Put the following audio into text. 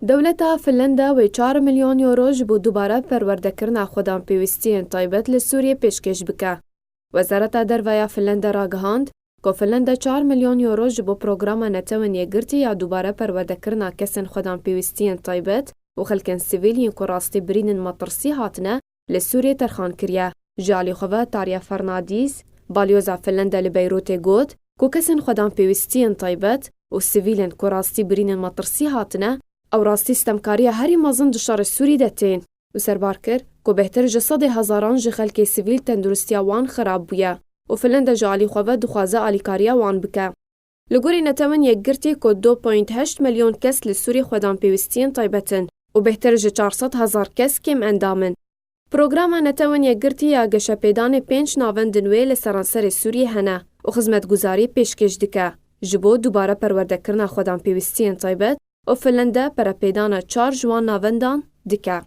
دولتا فنلندا و 4 ملیۆن یۆرۆ ji بۆ دووبارە پەروەردەکردنا خۆدانپێویستیên تایبەت لە سووریە پێشکەش بکە. وەزارەتا دەرڤەیە فنلەندا ڕاگەهاند کۆ فنلەندا 4 ملیۆن یۆرۆ ji بۆ پرۆگراما نەتەوەن یەکگرتی یا دووبارە پەروەردەکردنا کەسên خۆدانپێویستیên تایبەت و خەلکên سیڤیل ku rastî birînin matirsî hatine li Sûriyê terxan kiriye. Ji alî xwe ve Tarya Fernandîz, balyoza Finlanda li Beyrûtê got ku kesên xwedanpêwîstiyên taybet û sivîlên ku rastî birînin matirsî hatine ew rastî stemkariya herî mezin di şerê Sûrî de tên û serbar kir ku bêhtir ji sedê hezaran ji xelkê sivîl tendurustiya wan xirab bûye û Finlanda ji alî xwe ve dixwaze alîkariya wan bike. Li gorî netewên yekgirtî ku 2.8 milyon kes li Sûrî xwedanpêwîstiyên taybetin û bêhtir ji 400,000 kes kêm endamin. Programa netewên yekgirtî ya geşepêdanê 5 navendên wê li seranserê Sûriyê hene û xizmetguzarî pêşkêş dike ji bo dubare perwerdekirina xwedanpêwîstiyên taybet û Finlanda perepêdana 4 ji wan navendan dike.